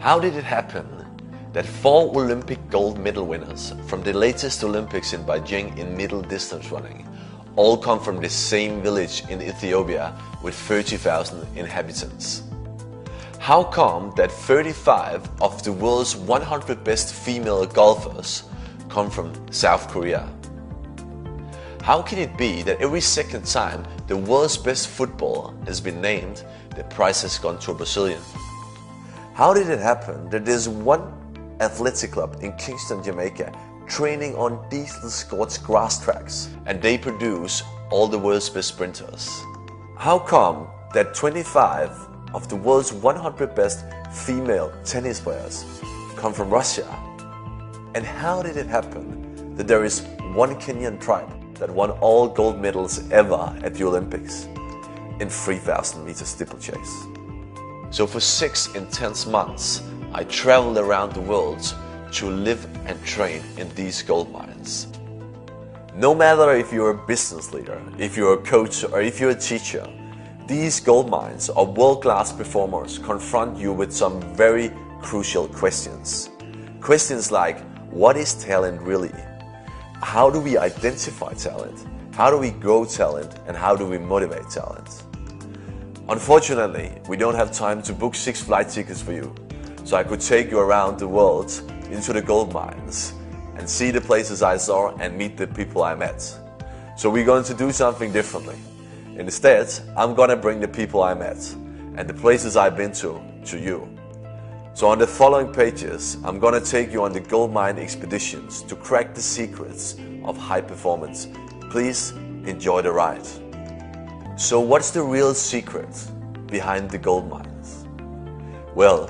How did it happen that 4 Olympic gold medal winners from the latest Olympics in Beijing in middle distance running all come from the same village in Ethiopia with 30,000 inhabitants? How come that 35 of the world's 100 best female golfers come from South Korea? How can it be that every second time the world's best footballer has been named, the prize has gone to a Brazilian? How did it happen that there's one athletic club in Kingston, Jamaica, training on these little Scots grass tracks, and they produce all the world's best sprinters? How come that 25 of the world's 100 best female tennis players come from Russia? And how did it happen that there is one Kenyan tribe that won all gold medals ever at the Olympics in 3,000 meter steeplechase? So for 6 intense months, I traveled around the world to live and train in these gold mines. No matter if you're a business leader, if you're a coach, or if you're a teacher, these gold mines or world-class performers confront you with some very crucial questions. Questions like, what is talent really? How do we identify talent? How do we grow talent? And how do we motivate talent? Unfortunately, we don't have time to book 6 flight tickets for you, so I could take you around the world into the gold mines and see the places I saw and meet the people I met. So we're going to do something differently. Instead, I'm going to bring the people I met and the places I've been to you. So on the following pages, I'm going to take you on the gold mine expeditions to crack the secrets of high performance. Please enjoy the ride. So what's the real secret behind the gold mines? Well,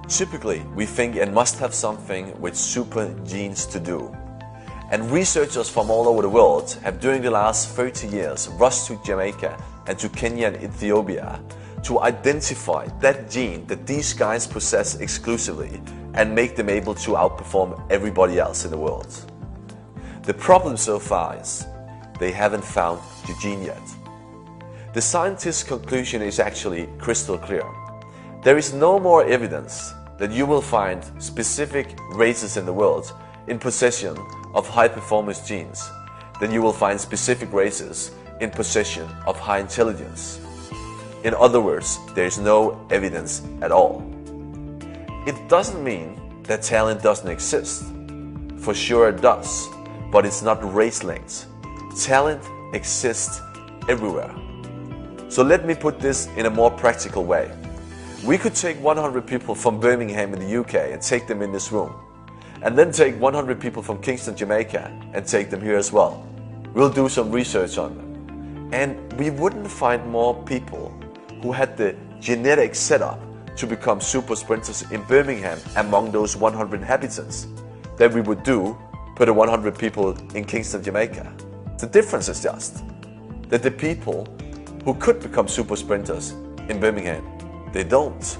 typically we think it must have something with super genes to do. And researchers from all over the world have during the last 30 years rushed to Jamaica and to Kenya and Ethiopia to identify that gene that these guys possess exclusively and make them able to outperform everybody else in the world. The problem so far is they haven't found the gene yet. The scientists' conclusion is actually crystal clear. There is no more evidence that you will find specific races in the world in possession of high performance genes than you will find specific races in possession of high intelligence. In other words, there is no evidence at all. It doesn't mean that talent doesn't exist. For sure it does, but it's not race linked. Talent exists everywhere. So let me put this in a more practical way. We could take 100 people from Birmingham in the UK and take them in this room, and then take 100 people from Kingston, Jamaica and take them here as well. We'll do some research on them. And we wouldn't find more people who had the genetic setup to become super sprinters in Birmingham among those 100 inhabitants than we would do per the 100 people in Kingston, Jamaica. The difference is just that the people who could become super sprinters in Birmingham, they don't.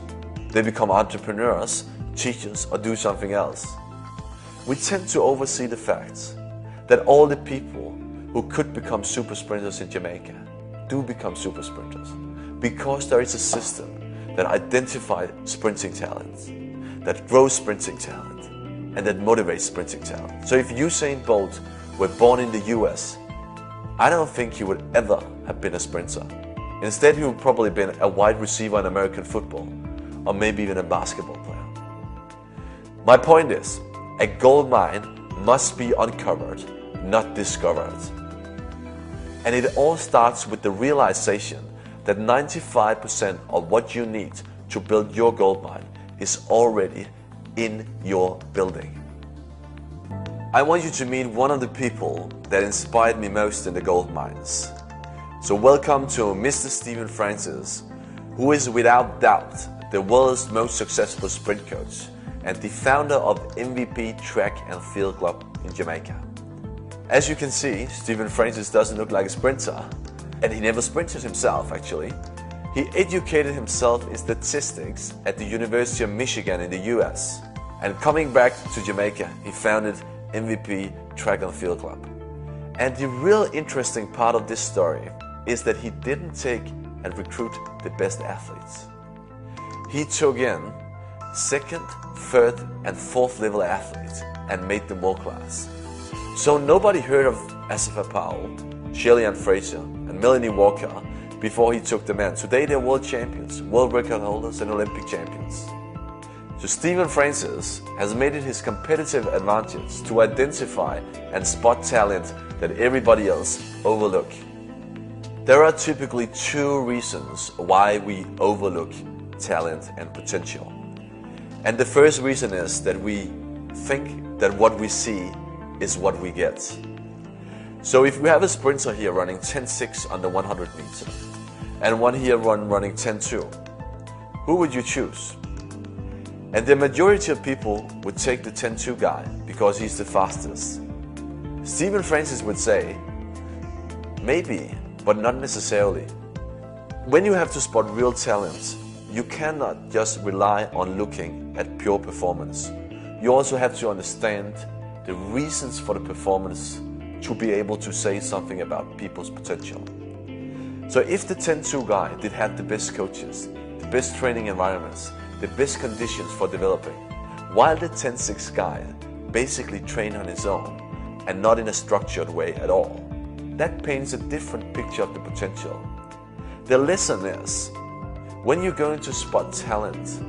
They become entrepreneurs, teachers, or do something else. We tend to oversee the fact that all the people who could become super sprinters in Jamaica do become super sprinters because there is a system that identifies sprinting talent, that grows sprinting talent, and that motivates sprinting talent. So if Usain Bolt were born in the US, I don't think he would ever have been a sprinter. Instead, he would probably have been a wide receiver in American football, or maybe even a basketball player. My point is, a gold mine must be uncovered, not discovered. And it all starts with the realization that 95% of what you need to build your gold mine is already in your building. I want you to meet one of the people that inspired me most in the gold mines. So welcome to Mr. Stephen Francis, who is without doubt the world's most successful sprint coach and the founder of MVP Track and Field Club in Jamaica. As you can see, Stephen Francis doesn't look like a sprinter, and he never sprinted himself actually. He educated himself in statistics at the University of Michigan in the US, and coming back to Jamaica, he founded MVP Track and Field Club. And the real interesting part of this story is that he didn't take and recruit the best athletes. He took in second, third, and fourth level athletes and made them world class. So nobody heard of Asaph Powell, Shelley-Ann Fraser, and Melanie Walker before he took them in. Today they're world champions, world record holders, and Olympic champions. So Stephen Francis has made it his competitive advantage to identify and spot talent that everybody else overlook. There are typically two reasons why we overlook talent and potential. And the first reason is that we think that what we see is what we get. So if we have a sprinter here running 10.6 on the 100 meter and one here running 10.2, who would you choose? And the majority of people would take the 10.2 guy because he's the fastest. Stephen Francis would say, maybe, but not necessarily. When you have to spot real talent, you cannot just rely on looking at pure performance. You also have to understand the reasons for the performance to be able to say something about people's potential. So if the 10.2 guy did have the best coaches, the best training environments, the best conditions for developing, while the 10.6 guy basically trained on his own and not in a structured way at all, that paints a different picture of the potential. The lesson is, when you're going to spot talent,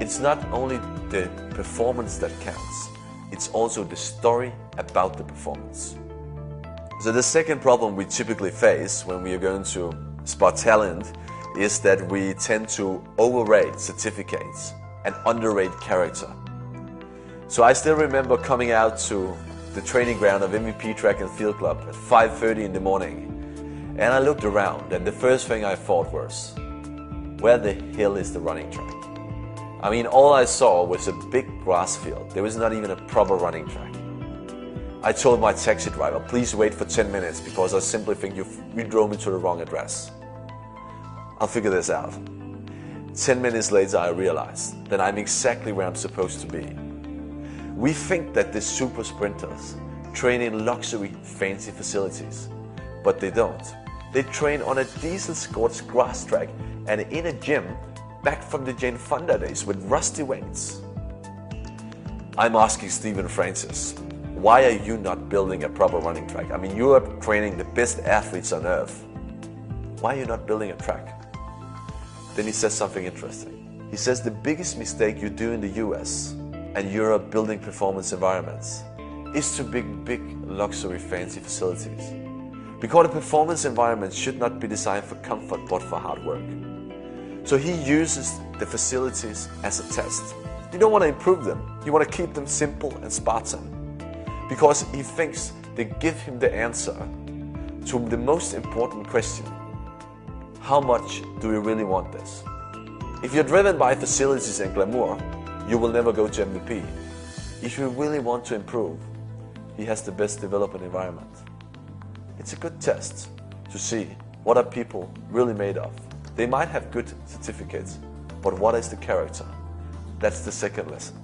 it's not only the performance that counts, it's also the story about the performance. So the second problem we typically face when we are going to spot talent is that we tend to overrate certificates and underrate character. So I still remember coming out to the training ground of MVP Track and Field Club at 5:30 in the morning, and I looked around, and the first thing I thought was, where the hell is the running track? I mean, all I saw was a big grass field. There was not even a proper running track. I told my taxi driver, please wait for 10 minutes because I simply think you drove me to the wrong address. I'll figure this out. 10 minutes later, I realized that I'm exactly where I'm supposed to be. We think that the super sprinters train in luxury, fancy facilities, but they don't. They train on a diesel-scorched grass track and in a gym back from the Jane Fonda days with rusty weights. I'm asking Stephen Francis, why are you not building a proper running track? I mean, you are training the best athletes on earth. Why are you not building a track? Then he says something interesting. He says the biggest mistake you do in the US and Europe building performance environments is to build big luxury fancy facilities. Because the performance environment should not be designed for comfort but for hard work. So he uses the facilities as a test. You don't want to improve them, you want to keep them simple and Spartan. Because he thinks they give him the answer to the most important question. How much do we really want this? If you're driven by facilities and glamour, you will never go to MVP. If you really want to improve, he has the best development environment. It's a good test to see what are people really made of. They might have good certificates, but what is the character? That's the second lesson.